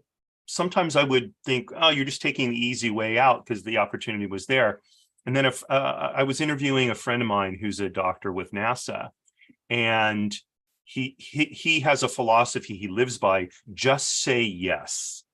A: sometimes I would think, oh, you're just taking the easy way out because the opportunity was there. And then if I was interviewing a friend of mine who's a doctor with NASA, and he has a philosophy he lives by: just say yes.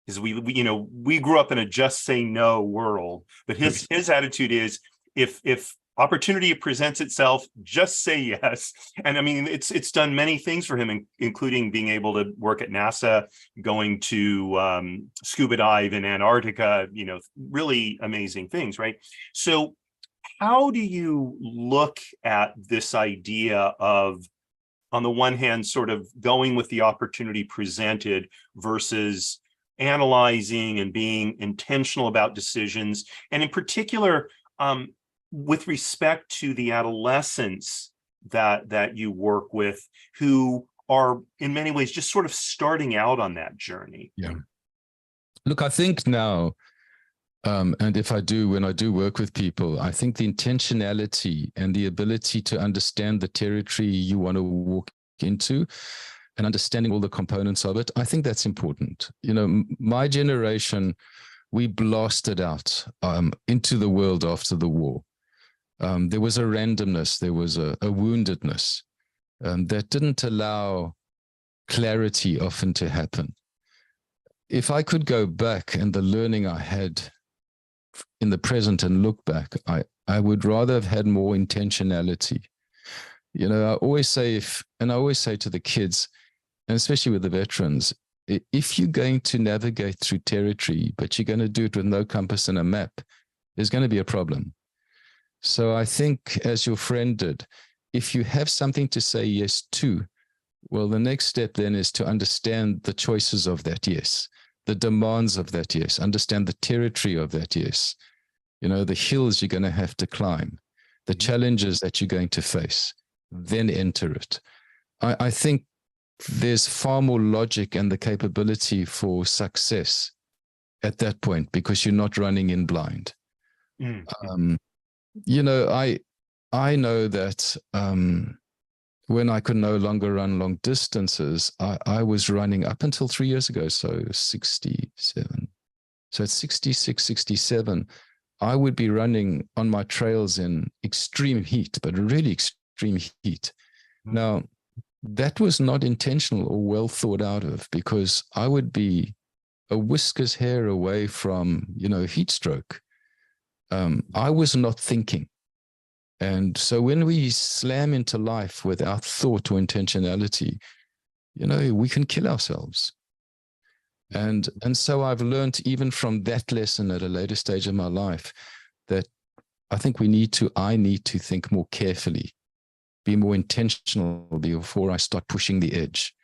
A: Because we grew up in a just say no world, but his attitude is, if opportunity presents itself, just say yes. And I mean, it's done many things for him, including being able to work at NASA, going to scuba dive in Antarctica, really amazing things, right? So how do you look at this idea of, on the one hand, sort of going with the opportunity presented versus analyzing and being intentional about decisions, and in particular, with respect to the adolescents that you work with, who are in many ways just sort of starting out on that journey?
B: Yeah. Look, I think now, and when I do work with people, I think the intentionality and the ability to understand the territory you want to walk into and understanding all the components of it, I think that's important. My generation, we blasted out into the world after the war. There was a randomness, there was a woundedness that didn't allow clarity often to happen. If I could go back and the learning I had in the present and look back, I would rather have had more intentionality. I always say to the kids, and especially with the veterans, if you're going to navigate through territory, but you're going to do it with no compass and a map, there's going to be a problem. So I think, as your friend did, if you have something to say yes to, well, the next step then is to understand the choices of that yes, the demands of that yes, understand the territory of that yes, the hills you're going to have to climb, the challenges that you're going to face, then enter it. I think there's far more logic and the capability for success at that point, because you're not running in blind. I know that when I could no longer run long distances, I was running up until 3 years ago, so 67. So at 66, 67, I would be running on my trails in extreme heat, but really extreme heat. Now, that was not intentional or well thought out of, because I would be a whisker's hair away from, heat stroke. I was not thinking. And so when we slam into life without thought or intentionality, we can kill ourselves. And so I've learned, even from that lesson at a later stage of my life, that I think I need to think more carefully, be more intentional before I start pushing the edge.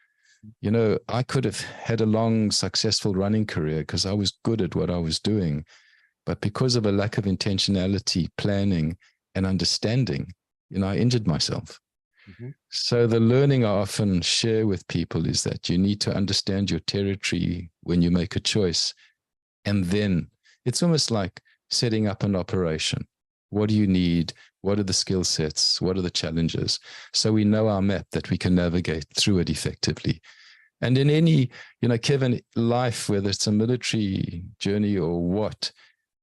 B: I could have had a long, successful running career because I was good at what I was doing. But because of a lack of intentionality, planning, and understanding, I injured myself. So the learning I often share with people is that you need to understand your territory when you make a choice. And then it's almost like setting up an operation. What do you need? What are the skill sets? What are the challenges? So we know our map, that we can navigate through it effectively. And in any, Kevin, life, whether it's a military journey or what,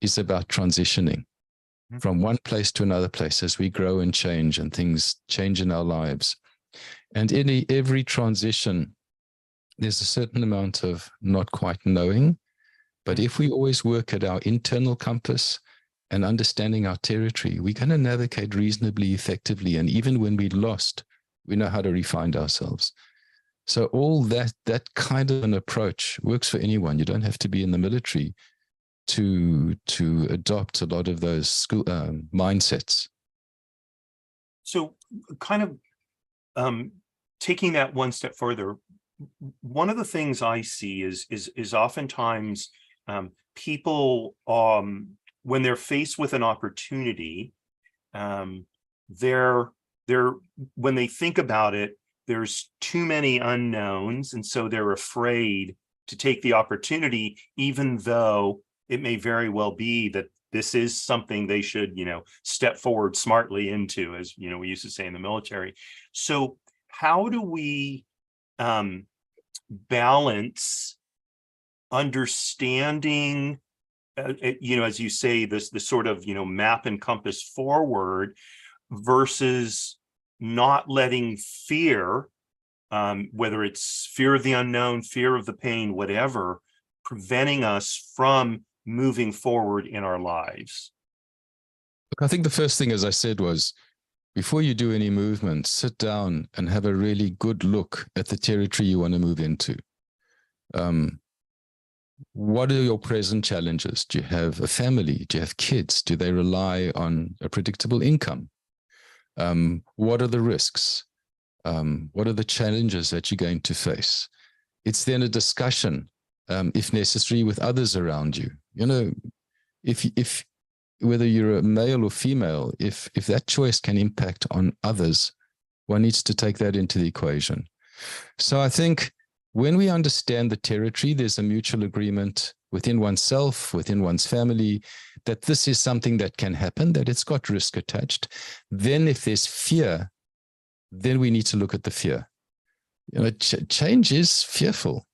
B: is about transitioning from one place to another place as we grow and change, and things change in our lives. And in every transition, there's a certain amount of not quite knowing. But if we always work at our internal compass and understanding our territory, we're going to navigate reasonably effectively. And even when we're lost, we know how to refine ourselves. So all that kind of an approach works for anyone. You don't have to be in the military to adopt a lot of those school mindsets.
A: So kind of taking that one step further, one of the things I see is oftentimes people, when they're faced with an opportunity, they're when they think about it, there's too many unknowns, and so they're afraid to take the opportunity, even though it may very well be that this is something they should, step forward smartly into, as we used to say in the military. So how do we balance understanding, as you say, this sort of map and compass forward, versus not letting fear, whether it's fear of the unknown, fear of the pain, whatever, preventing us from moving forward in our lives?
B: I think the first thing, as I said, was before you do any movement, sit down and have a really good look at the territory you want to move into. What are your present challenges? Do you have a family? Do you have kids? Do they rely on a predictable income? What are the risks? What are the challenges that you're going to face? It's then a discussion, if necessary, with others around you. If whether you're a male or female, if that choice can impact on others, one needs to take that into the equation. So I think when we understand the territory, there's a mutual agreement within oneself, within one's family, that this is something that can happen, that it's got risk attached. Then if there's fear, then we need to look at the fear. Change is fearful.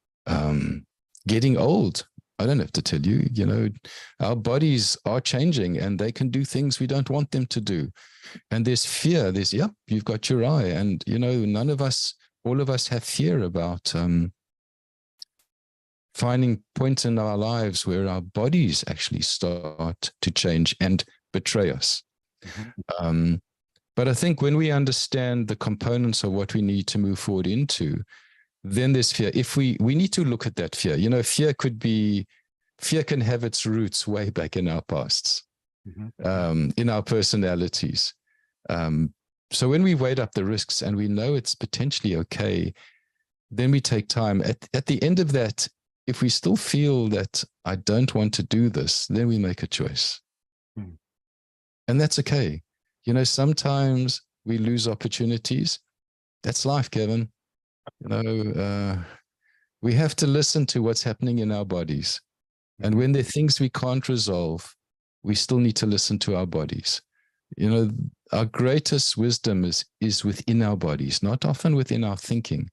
B: Getting old, I don't have to tell you, our bodies are changing and they can do things we don't want them to do. And there's fear, you've got your eye. And, all of us have fear about finding points in our lives where our bodies actually start to change and betray us. Mm-hmm. But I think when we understand the components of what we need to move forward into, then there's fear. If we need to look at that fear, fear can have its roots way back in our pasts, mm-hmm. In our personalities. So when we weighed up the risks and we know it's potentially okay, then we take time. At the end of that, if we still feel that I don't want to do this, then we make a choice. Mm. And that's okay. Sometimes we lose opportunities. That's life, Kevin. We have to listen to what's happening in our bodies. And when there are things we can't resolve, we still need to listen to our bodies. Our greatest wisdom is within our bodies, not often within our thinking,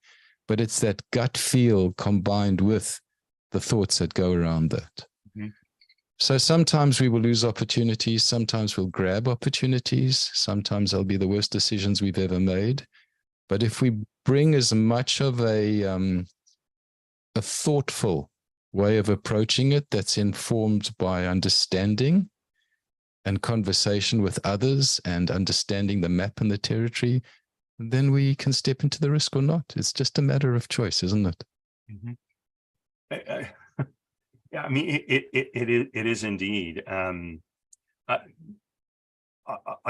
B: but it's that gut feel combined with the thoughts that go around that. Mm-hmm. So sometimes we will lose opportunities. Sometimes we'll grab opportunities. Sometimes they'll be the worst decisions we've ever made. But if we bring as much of a thoughtful way of approaching it that's informed by understanding and conversation with others and understanding the map and the territory, then we can step into the risk or not. It's just a matter of choice, isn't it?
A: Mm-hmm. Yeah, I mean, it is indeed. I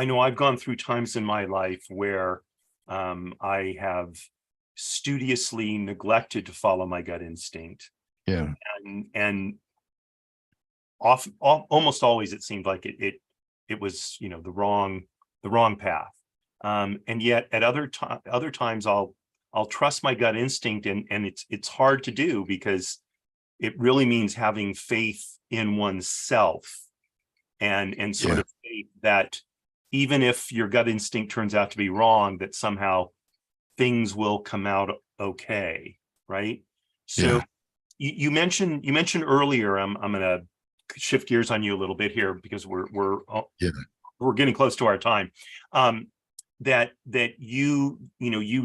A: know I've gone through times in my life where I have studiously neglected to follow my gut instinct.
B: Yeah.
A: And almost always it seemed like it was, the wrong path. And yet at other times I'll trust my gut instinct, and it's hard to do because it really means having faith in oneself and sort of faith that even if your gut instinct turns out to be wrong, that somehow things will come out okay, right? So you mentioned earlier, I'm going to shift gears on you a little bit here because we're getting close to our time. That you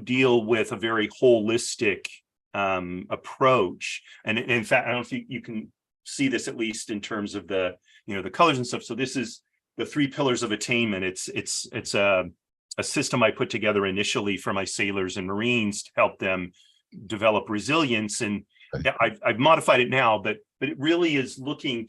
A: deal with a very holistic approach, and in fact, I don't know if you can see this, at least in terms of the the colors and stuff. So this is the 3 pillars of attainment. It's a system I put together initially for my sailors and Marines to help them develop resilience. And I've modified it now, but it really is looking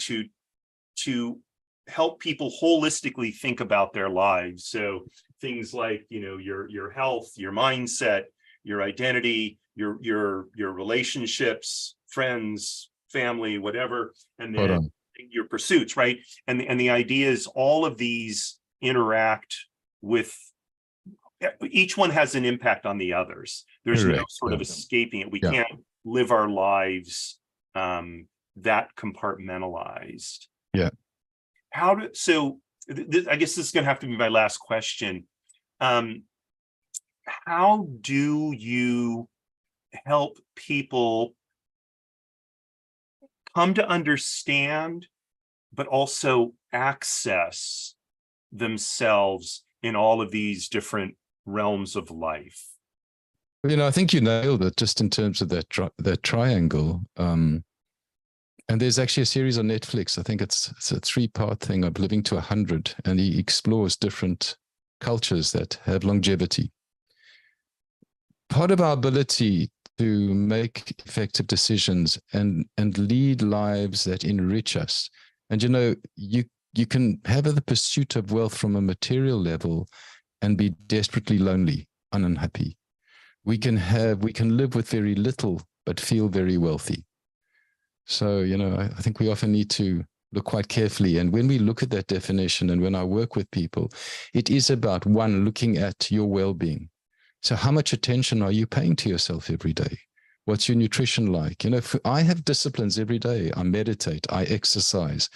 A: to help people holistically think about their lives. So things like, your health, your mindset, your identity, your relationships, friends, family, whatever, and then your pursuits, right? And the idea is all of these interact with, each one has an impact on the others. There's no sort of escaping it. We can't live our lives that compartmentalized.
B: Yeah.
A: So I guess this is going to have to be my last question. How do you help people come to understand, but also access themselves in all of these different realms of life?
B: I think you nailed it just in terms of that triangle. And there's actually a series on Netflix. I think it's a 3-part thing of Living to 100, and he explores different cultures that have longevity. Part of our ability to make effective decisions and lead lives that enrich us. And you can have the pursuit of wealth from a material level and be desperately lonely and unhappy. We can live with very little but feel very wealthy. So, I think we often need to look quite carefully. And when we look at that definition, and when I work with people, it is about, one, looking at your well-being. So how much attention are you paying to yourself every day? What's your nutrition like? I have disciplines every day. I meditate, I exercise.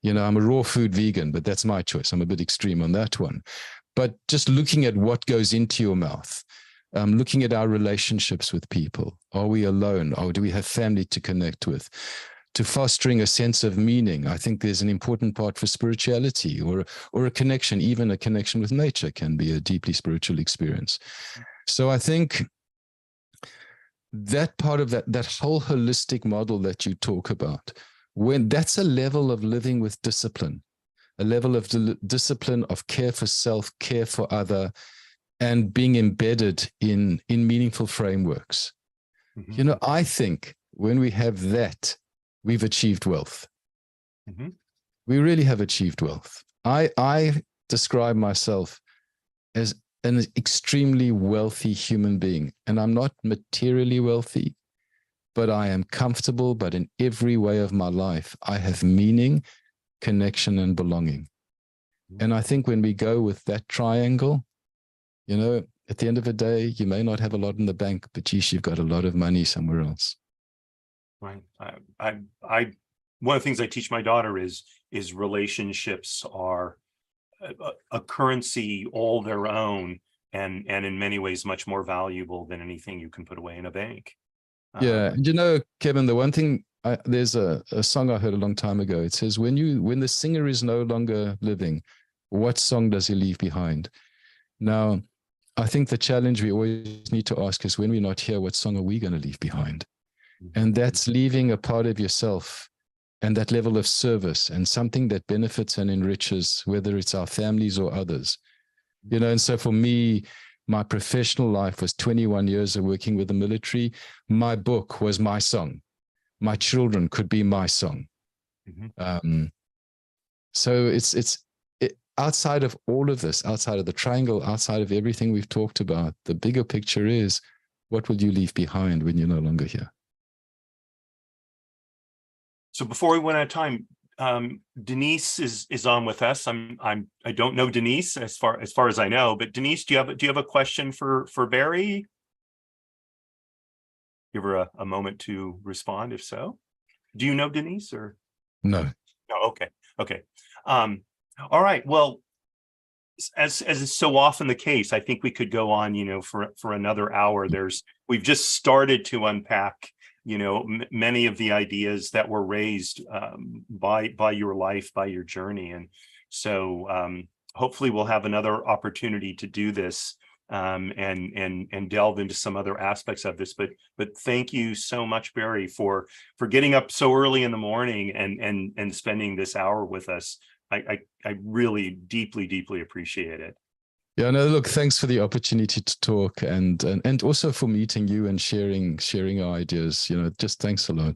B: I'm a raw food vegan, but that's my choice. I'm a bit extreme on that one. But just looking at what goes into your mouth, looking at our relationships with people. Are we alone? Or do we have family to connect with? To fostering a sense of meaning. I think there's an important part for spirituality or a connection. Even a connection with nature can be a deeply spiritual experience. So I think that part of that whole holistic model that you talk about, when that's a level of living with discipline, a level of discipline of care for self, care for other, and being embedded in meaningful frameworks. Mm-hmm. I think when we have that, we've achieved wealth. Mm-hmm. We really have achieved wealth. I describe myself as an extremely wealthy human being, and I'm not materially wealthy, but I am comfortable. But in every way of my life, I have meaning, connection, and belonging. Mm-hmm. And I think when we go with that triangle, at the end of the day, you may not have a lot in the bank, but geez, you've got a lot of money somewhere else.
A: Right. One of the things I teach my daughter is relationships are a currency all their own, and in many ways much more valuable than anything you can put away in a bank.
B: Yeah, and Kevin, the one thing, there's a song I heard a long time ago. It says, when the singer is no longer living, what song does he leave behind? Now, I think the challenge we always need to ask is, when we're not here, what song are we going to leave behind? Mm-hmm. And that's leaving a part of yourself and that level of service and something that benefits and enriches, whether it's our families or others. And so for me, my professional life was 21 years of working with the military. My book was my song. My children could be my song. Mm-hmm. So it's outside of all of this, outside of the triangle, outside of everything we've talked about, the bigger picture is, what will you leave behind when you're no longer here?
A: So before we run out of time, Denise is on with us. I don't know Denise as far as I know, but Denise, do you have a question for Barry? Give her a moment to respond. If so, do you know Denise or
B: no?
A: No. Okay. All right. Well, as is so often the case, I think we could go on, for another hour. We've just started to unpack, many of the ideas that were raised by your life, by your journey, and so hopefully we'll have another opportunity to do this and delve into some other aspects of this. But thank you so much, Barry, for getting up so early in the morning and spending this hour with us. I really deeply appreciate it.
B: Yeah, no, look, thanks for the opportunity to talk, and also for meeting you and sharing our ideas. Just thanks a lot.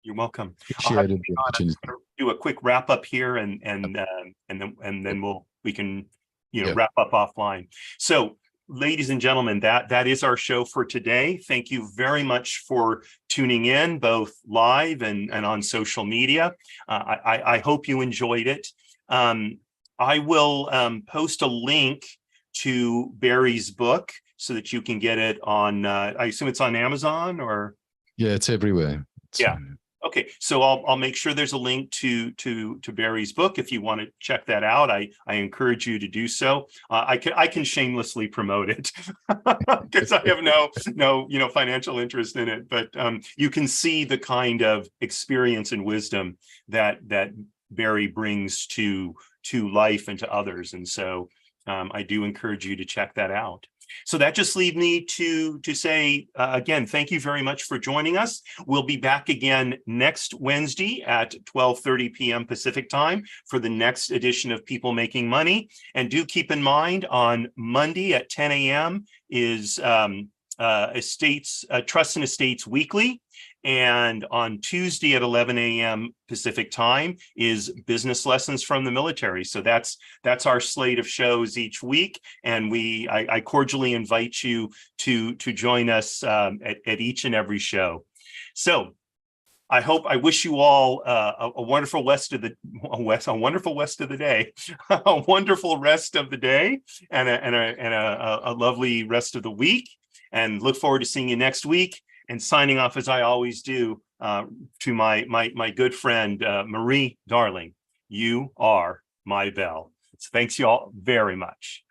A: You're welcome. I'll have
B: Appreciated
A: to
B: the opportunity.
A: do a quick wrap up here, and then we can wrap up offline. So, ladies and gentlemen, that is our show for today. Thank you very much for tuning in, both live and on social media. I hope you enjoyed it. I will post a link to Barry's book so that you can get it on. I assume it's on Amazon, or
B: it's everywhere.
A: Yeah. Okay, so I'll make sure there's a link to Barry's book if you want to check that out. I encourage you to do so. I can shamelessly promote it because I have no financial interest in it, but you can see the kind of experience and wisdom that Barry brings to life and to others, and so I do encourage you to check that out. So that just leaves me to say, again, thank you very much for joining us. We'll be back again next Wednesday at 12:30 p.m. Pacific time for the next edition of People Making Money. And do keep in mind, on Monday at 10 a.m. is Trust and Estates Weekly. And on Tuesday at 11 a.m. Pacific time is Business Lessons from the Military. So that's our slate of shows each week. And I cordially invite you to join us at each and every show. So I wish you all a wonderful rest of the day, a wonderful rest of the day, and a lovely rest of the week. And look forward to seeing you next week. And signing off, as I always do, to my good friend, Marie Darling, you are my bell. So thanks you all very much.